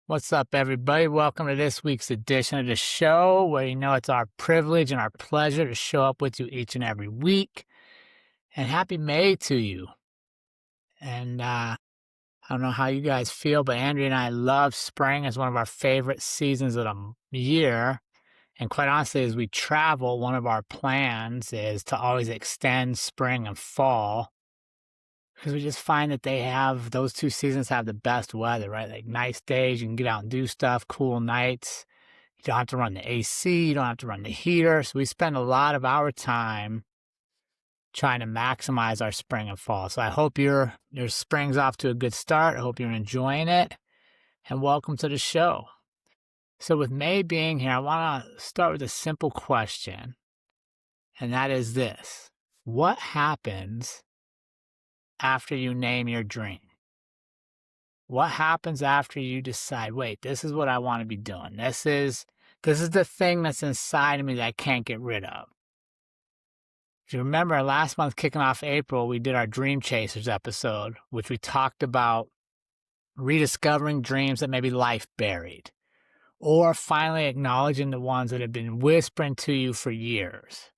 What's up, everybody? Welcome to this week's edition of the show, where it's our privilege and our pleasure to show up with you each and every week. And happy May to you. And I don't know how you guys feel, but Andrea and I love spring as one of our favorite seasons of the year. And quite honestly, as we travel, one of our plans is to always extend spring and fall because we just find that those two seasons have the best weather, right? Like nice days, you can get out and do stuff, cool nights. You don't have to run the AC, you don't have to run the heater. So we spend a lot of our time trying to maximize our spring and fall. So I hope your spring's off to a good start. I hope you're enjoying it. And welcome to the show. So with May being here, I want to start with a simple question. And that is this: what happens after you name your dream? What happens after you decide, wait, this is what I want to be doing? This is the thing that's inside of me that I can't get rid of. If you remember, last month, kicking off April, we did our Dream Chasers episode, which we talked about rediscovering dreams that maybe life buried, or finally acknowledging the ones that have been whispering to you for years.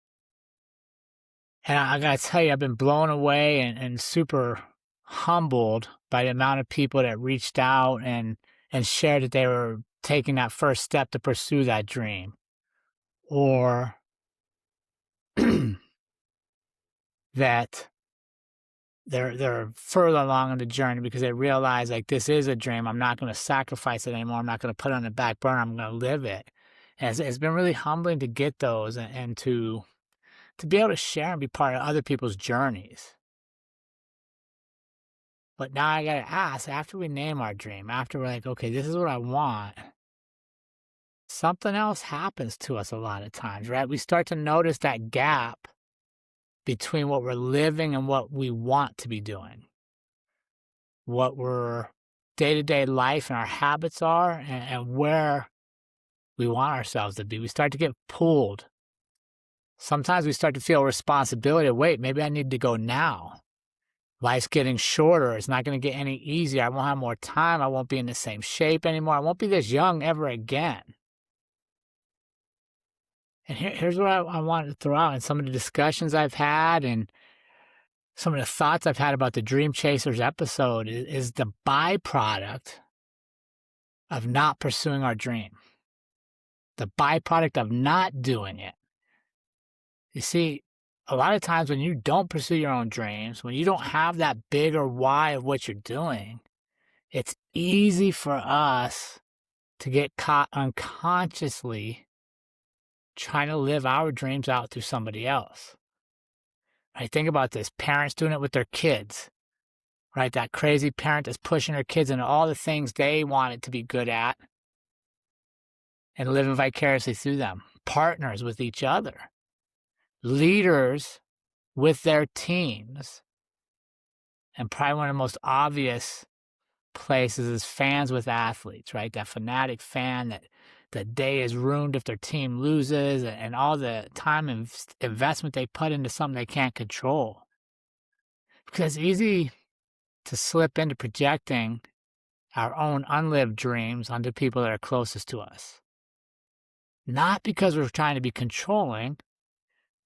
And I got to tell you, I've been blown away and super humbled by the amount of people that reached out and shared that they were taking that first step to pursue that dream, or that they're further along in the journey because they realize, like, this is a dream. I'm not going to sacrifice it anymore. I'm not going to put it on the back burner. I'm going to live it. And it's been really humbling to get those and to be able to share and be part of other people's journeys. But now I got to ask, after we name our dream, after we're like, okay, this is what I want, something else happens to us a lot of times, right? We start to notice that gap between what we're living and what we want to be doing, what our day-to-day life and our habits are, and where we want ourselves to be. We start to get pulled. Sometimes we start to feel responsibility. Wait, maybe I need to go now. Life's getting shorter. It's not going to get any easier. I won't have more time. I won't be in the same shape anymore. I won't be this young ever again. And here's what I wanted to throw out in some of the discussions I've had and some of the thoughts I've had about the Dream Chasers episode is the byproduct of not pursuing our dream, the byproduct of not doing it. You see, a lot of times when you don't pursue your own dreams, when you don't have that bigger why of what you're doing, it's easy for us to get caught unconsciously trying to live our dreams out through somebody else. Right? Think about this: parents doing it with their kids, right? That crazy parent that's pushing their kids into all the things they wanted to be good at and living vicariously through them. Partners with each other, leaders with their teams, and probably one of the most obvious places is fans with athletes, right? That fanatic fan that the day is ruined if their team loses, and all the time and investment they put into something they can't control. Because it's easy to slip into projecting our own unlived dreams onto people that are closest to us. Not because we're trying to be controlling,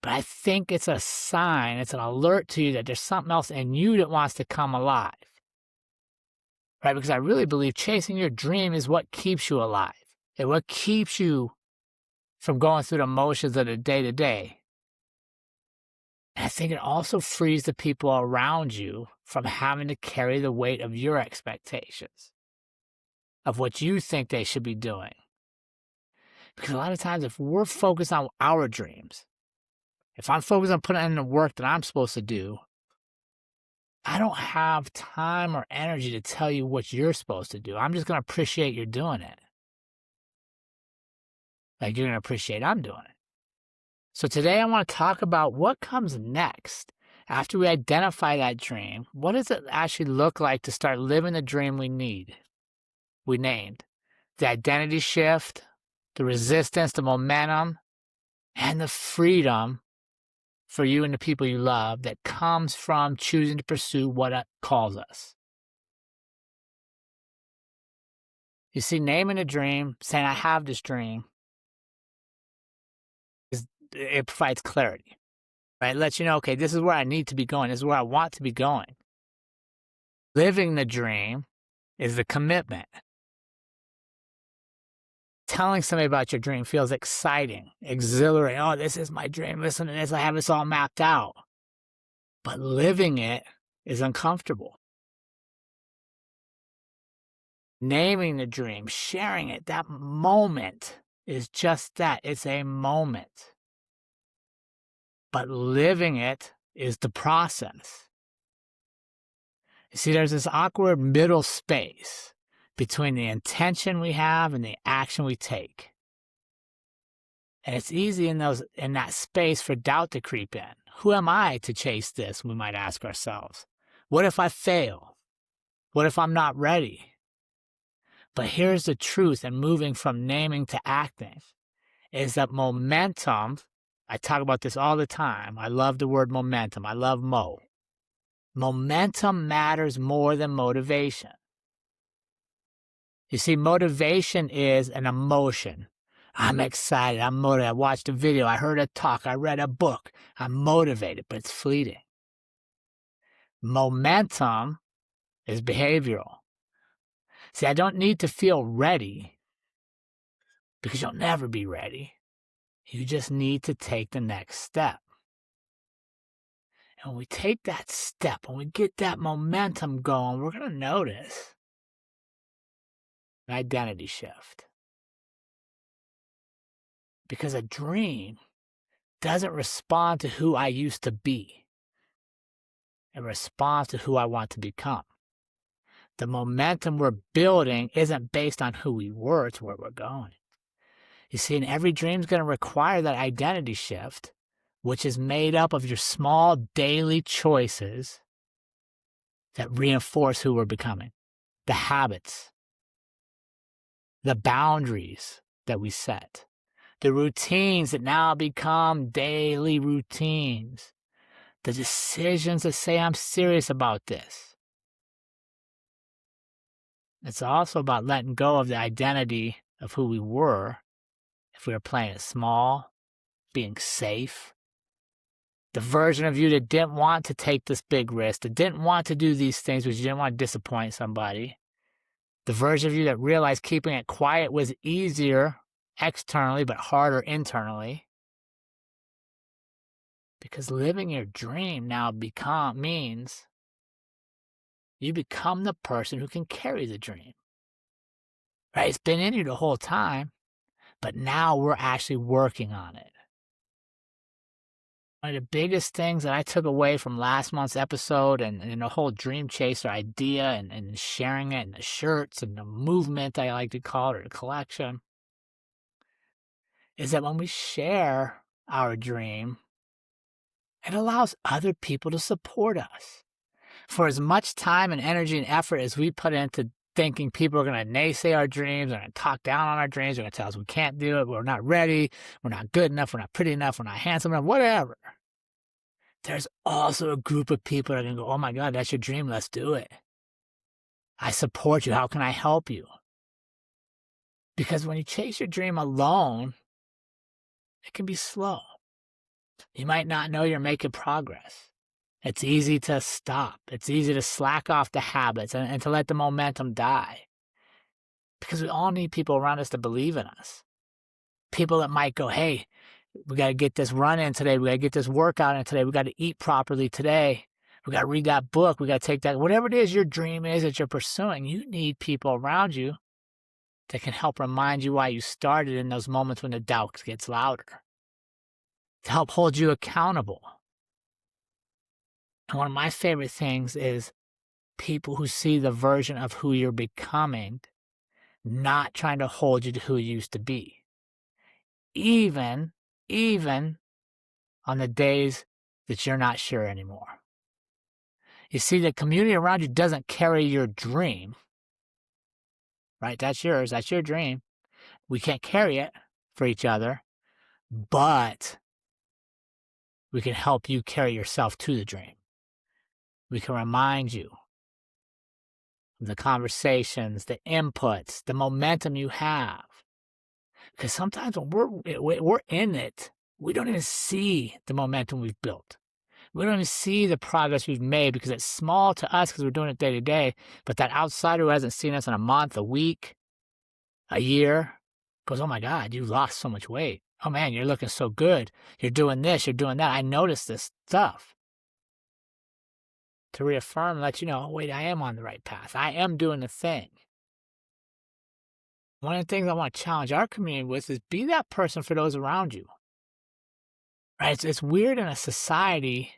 but I think it's a sign, it's an alert to you that there's something else in you that wants to come alive. Right? Because I really believe chasing your dream is what keeps you alive. And what keeps you from going through the motions of the day-to-day. And I think it also frees the people around you from having to carry the weight of your expectations, of what you think they should be doing. Because a lot of times, if we're focused on our dreams, if I'm focused on putting in the work that I'm supposed to do, I don't have time or energy to tell you what you're supposed to do. I'm just going to appreciate you're doing it. Like you're going to appreciate I'm doing it. So today I want to talk about what comes next after we identify that dream. What does it actually look like to start living the dream we named? The identity shift, the resistance, the momentum, and the freedom for you and the people you love that comes from choosing to pursue what it calls us. You see, naming a dream, saying I have this dream, it provides clarity, right? It lets you know, okay, this is where I need to be going. This is where I want to be going. Living the dream is the commitment. Telling somebody about your dream feels exciting, exhilarating. Oh, this is my dream. Listen to this. I have this all mapped out. But living it is uncomfortable. Naming the dream, sharing it, that moment is just that. It's a moment. But living it is the process. You see, there's this awkward middle space between the intention we have and the action we take. And it's easy in that space for doubt to creep in. Who am I to chase this? We might ask ourselves. What if I fail? What if I'm not ready? But here's the truth, and moving from naming to acting, is that momentum, I talk about this all the time. I love the word momentum. I love Mo. Momentum matters more than motivation. You see, motivation is an emotion. I'm excited. I'm motivated. I watched a video. I heard a talk. I read a book. I'm motivated, but it's fleeting. Momentum is behavioral. See, I don't need to feel ready because you'll never be ready. You just need to take the next step. And when we take that step, when we get that momentum going, we're going to notice an identity shift. Because a dream doesn't respond to who I used to be. It responds to who I want to become. The momentum we're building isn't based on who we were, it's where we're going. You see, and every dream's going to require that identity shift, which is made up of your small daily choices that reinforce who we're becoming, the habits, the boundaries that we set, the routines that now become daily routines, the decisions that say I'm serious about this. It's also about letting go of the identity of who we were if we were playing it small, being safe. The version of you that didn't want to take this big risk, that didn't want to do these things because you didn't want to disappoint somebody. The version of you that realized keeping it quiet was easier externally but harder internally. Because living your dream now means you become the person who can carry the dream. Right? It's been in you the whole time, but now we're actually working on it. One of the biggest things that I took away from last month's episode and the whole Dream Chaser idea and sharing it and the shirts and the movement, I like to call it, or the collection, is that when we share our dream, it allows other people to support us. For as much time and energy and effort as we put into thinking people are going to naysay our dreams, they're going to talk down on our dreams, they're going to tell us we can't do it, we're not ready, we're not good enough, we're not pretty enough, we're not handsome enough, whatever. There's also a group of people that are going to go, oh my God, that's your dream, let's do it. I support you, how can I help you? Because when you chase your dream alone, it can be slow. You might not know you're making progress. It's easy to stop. It's easy to slack off the habits and to let the momentum die. Because we all need people around us to believe in us. People that might go, hey, we got to get this run in today. We got to get this workout in today. We got to eat properly today. We got to read that book. We got to take that. Whatever it is your dream is that you're pursuing, you need people around you that can help remind you why you started in those moments when the doubt gets louder. To help hold you accountable. And one of my favorite things is people who see the version of who you're becoming, not trying to hold you to who you used to be. Even on the days that you're not sure anymore. You see, the community around you doesn't carry your dream, right? That's yours. That's your dream. We can't carry it for each other, but we can help you carry yourself to the dream. We can remind you the conversations, the inputs, the momentum you have. Because sometimes when we're in it, we don't even see the momentum we've built. We don't even see the progress we've made because it's small to us because we're doing it day to day. But that outsider who hasn't seen us in a month, a week, a year goes, "Oh my God, you lost so much weight. Oh man, you're looking so good. You're doing this, you're doing that. I noticed this stuff." To reaffirm, let you know, oh, wait, I am on the right path. I am doing the thing. One of the things I want to challenge our community with is be that person for those around you. Right? It's weird in a society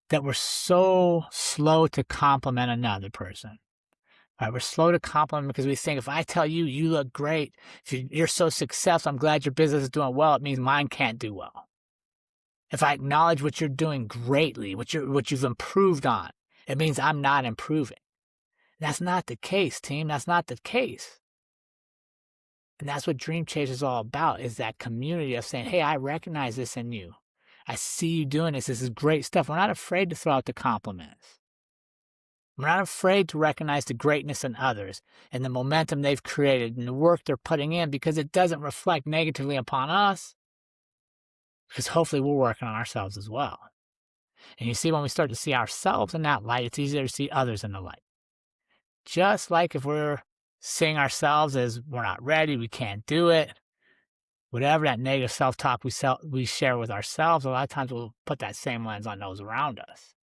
that we're so slow to compliment another person. Right? We're slow to compliment because we think if I tell you you look great, if you're so successful, I'm glad your business is doing well, it means mine can't do well. If I acknowledge what you're doing greatly, what you've improved on, it means I'm not improving. That's not the case, team. That's not the case. And that's what Dream Chase is all about, is that community of saying, hey, I recognize this in you. I see you doing this. This is great stuff. We're not afraid to throw out the compliments. We're not afraid to recognize the greatness in others and the momentum they've created and the work they're putting in because it doesn't reflect negatively upon us. Because hopefully we're working on ourselves as well. And you see, when we start to see ourselves in that light, it's easier to see others in the light. Just like if we're seeing ourselves as we're not ready, we can't do it, whatever that negative self-talk we share with ourselves, a lot of times we'll put that same lens on those around us.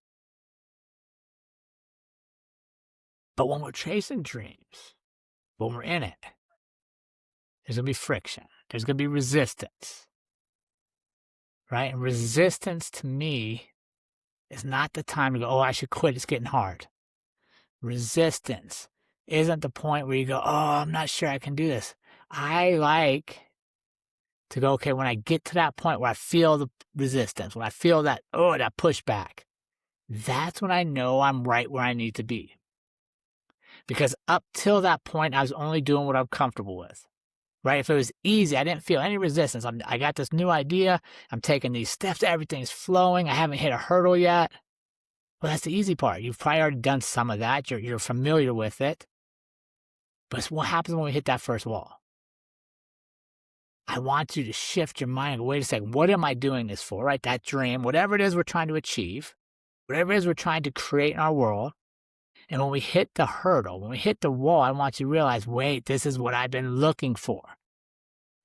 But when we're chasing dreams, when we're in it, there's going to be friction. There's going to be resistance. Right? And resistance to me is not the time to go, oh, I should quit. It's getting hard. Resistance isn't the point where you go, oh, I'm not sure I can do this. I like to go, okay, when I get to that point where I feel the resistance, when I feel that, oh, that pushback, that's when I know I'm right where I need to be. Because up till that point, I was only doing what I'm comfortable with. Right? If it was easy, I didn't feel any resistance. I got this new idea. I'm taking these steps. Everything's flowing. I haven't hit a hurdle yet. Well, that's the easy part. You've probably already done some of that. You're familiar with it. But it's what happens when we hit that first wall. I want you to shift your mind. Wait a second. What am I doing this for? Right? That dream, whatever it is we're trying to achieve, whatever it is we're trying to create in our world. And when we hit the hurdle, when we hit the wall, I want you to realize, wait, this is what I've been looking for.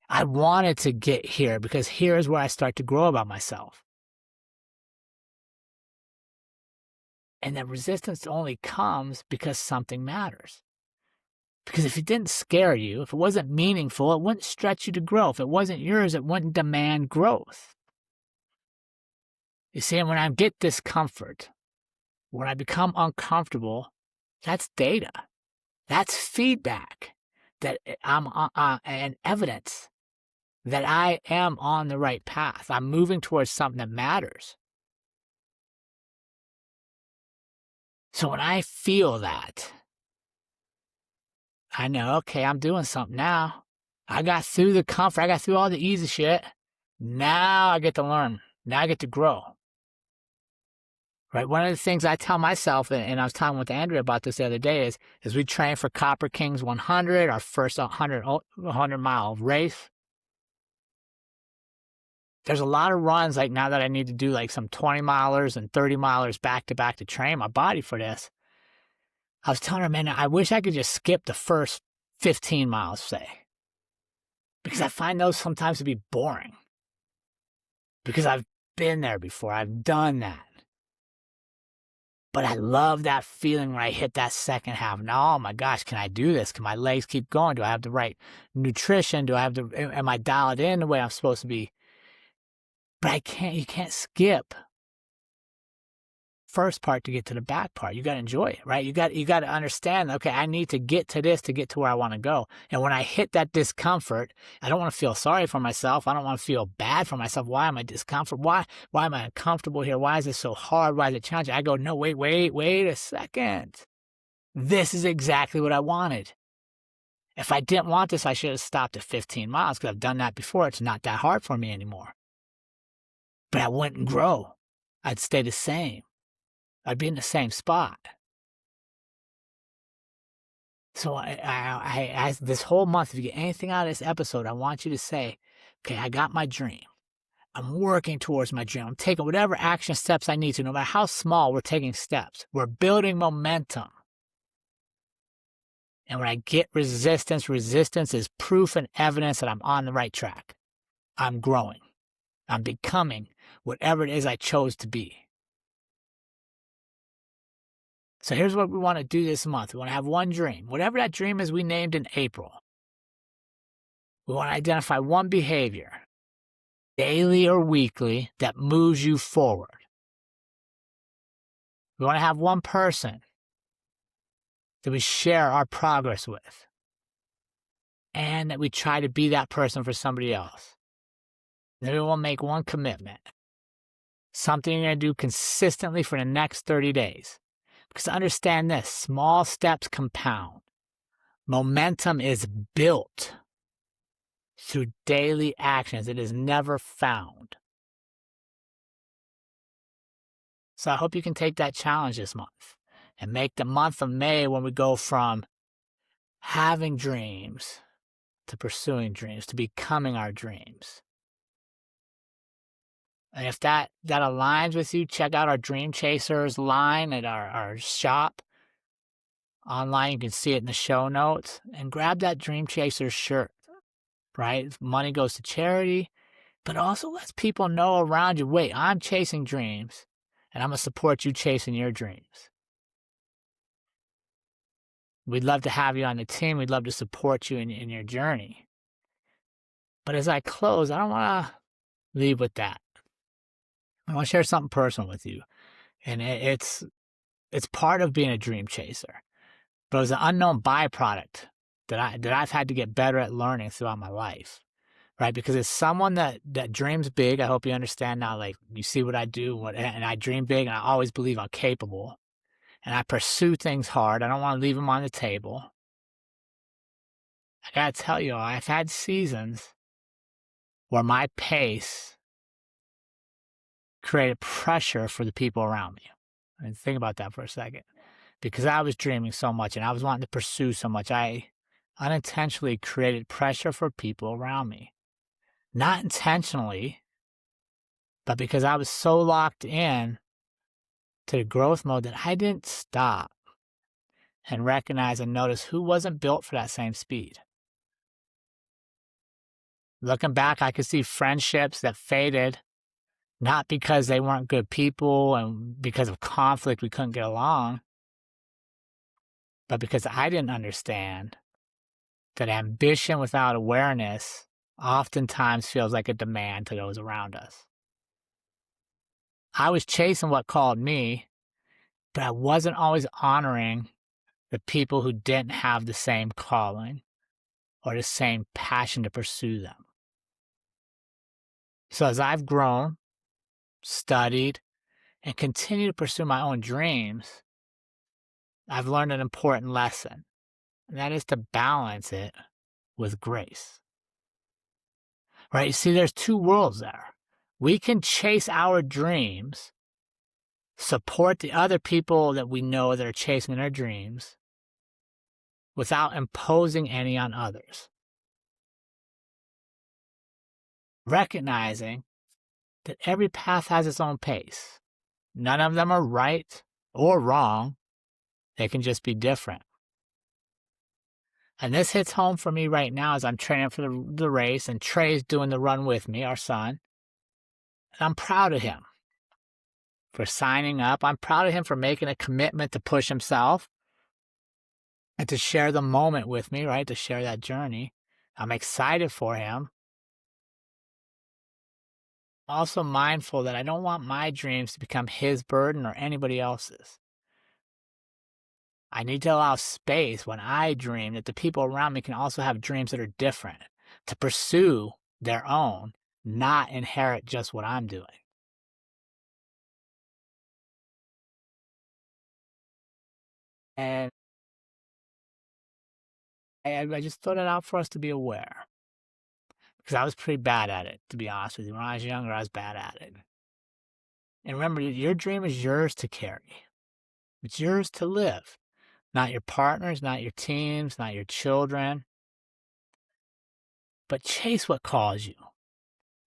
I wanted to get here because here is where I start to grow about myself. And that resistance only comes because something matters. Because if it didn't scare you, if it wasn't meaningful, it wouldn't stretch you to grow. If it wasn't yours, it wouldn't demand growth. You see, and when I get discomfort, when I become uncomfortable, that's data. That's feedback that I'm and evidence that I am on the right path. I'm moving towards something that matters. So when I feel that, I know, okay, I'm doing something now. I got through the comfort. I got through all the easy shit. Now I get to learn. Now I get to grow. Right? One of the things I tell myself, and I was talking with Andrea about this the other day, is we train for Copper Kings 100, our first 100-mile race. There's a lot of runs like now that I need to do like some 20-milers and 30-milers back to back to train my body for this. I was telling her, man, I wish I could just skip the first 15 miles, say. Because I find those sometimes to be boring. Because I've been there before. I've done that. But I love that feeling when I hit that second half. Now, oh my gosh, can I do this? Can my legs keep going? Do I have the right nutrition? Am I dialed in the way I'm supposed to be? But you can't skip first part to get to the back part. You got to enjoy it, right? You got to understand, okay, I need to get to this to get to where I want to go. And when I hit that discomfort, I don't want to feel sorry for myself. I don't want to feel bad for myself. Why am I discomfort? Why am I uncomfortable here? Why is it so hard? Why is it challenging? I go, no, wait a second. This is exactly what I wanted. If I didn't want this, I should have stopped at 15 miles because I've done that before. It's not that hard for me anymore. But I wouldn't grow. I'd stay the same. I'd be in the same spot. So as this whole month, if you get anything out of this episode, I want you to say, okay, I got my dream. I'm working towards my dream. I'm taking whatever action steps I need to, no matter how small, we're taking steps. We're building momentum. And when I get resistance, resistance is proof and evidence that I'm on the right track. I'm growing. I'm becoming whatever it is I chose to be. So here's what we want to do this month. We want to have one dream. Whatever that dream is we named in April. We want to identify one behavior, daily or weekly, that moves you forward. We want to have one person that we share our progress with, and that we try to be that person for somebody else. Then we will make one commitment, something you're going to do consistently for the next 30 days. Because understand this, small steps compound. Momentum is built through daily actions. It is never found. So I hope you can take that challenge this month and make the month of May, when we go from having dreams to pursuing dreams, to becoming our dreams. And if that aligns with you, check out our Dream Chasers line at our shop. Online, you can see it in the show notes. And grab that Dream Chasers shirt, right? Money goes to charity, but also lets people know around you, wait, I'm chasing dreams, and I'm going to support you chasing your dreams. We'd love to have you on the team. We'd love to support you in your journey. But as I close, I don't want to leave with that. I want to share something personal with you. And it's part of being a dream chaser. But it was an unknown byproduct that I've had to get better at learning throughout my life. Right? Because as someone that dreams big, I hope you understand now, like, you see what I do, and I dream big, and I always believe I'm capable. And I pursue things hard. I don't want to leave them on the table. I gotta tell you, I've had seasons where my pace created pressure for the people around me. I mean, think about that for a second. Because I was dreaming so much and I was wanting to pursue so much, I unintentionally created pressure for people around me. Not intentionally, but because I was so locked in to the growth mode that I didn't stop and recognize and notice who wasn't built for that same speed. Looking back, I could see friendships that faded, not because they weren't good people and because of conflict we couldn't get along, but because I didn't understand that ambition without awareness oftentimes feels like a demand to those around us. I was chasing what called me, but I wasn't always honoring the people who didn't have the same calling or the same passion to pursue them. So as I've grown, studied, and continue to pursue my own dreams, I've learned an important lesson, and that is to balance it with grace. Right? You see, there's two worlds there. We can chase our dreams, support the other people that we know that are chasing their dreams, without imposing any on others. Recognizing that every path has its own pace. None of them are right or wrong. They can just be different. And this hits home for me right now as I'm training for the race, and Trey's doing the run with me, our son. And I'm proud of him for signing up. I'm proud of him for making a commitment to push himself and to share the moment with me, right? To share that journey. I'm excited for him. Also mindful that I don't want my dreams to become his burden or anybody else's. I need to allow space when I dream that the people around me can also have dreams that are different, to pursue their own, not inherit just what I'm doing. And I just thought it out for us to be aware. Because I was pretty bad at it, to be honest with you. When I was younger, I was bad at it. And remember, your dream is yours to carry. It's yours to live. not your partners, not your teams, not your children, but chase what calls you.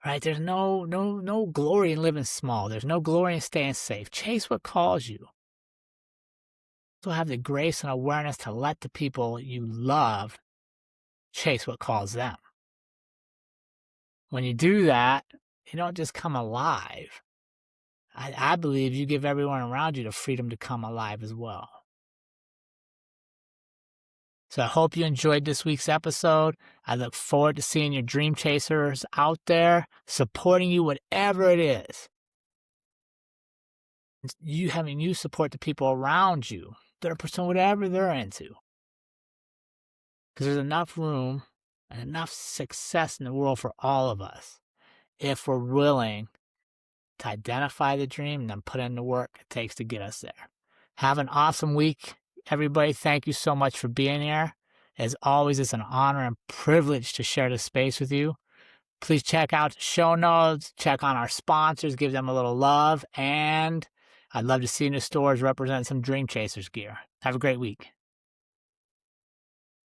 Right? There's no glory in living small. There's no glory in staying safe. Chase what calls you. So have the grace and awareness to let the people you love chase what calls them. When you do that, you don't just come alive. I believe you give everyone around you the freedom to come alive as well. So I hope you enjoyed this week's episode. I look forward to seeing your dream chasers out there, supporting you, whatever it is. You having you support the people around you that are pursuing whatever they're into. Because there's enough room and enough success in the world for all of us if we're willing to identify the dream and then put in the work it takes to get us there. Have an awesome week, everybody. Thank you so much for being here. As always, it's an honor and privilege to share this space with you. Please check out the show notes, check on our sponsors, give them a little love, and I'd love to see you in the stores represent some Dream Chasers gear. Have a great week.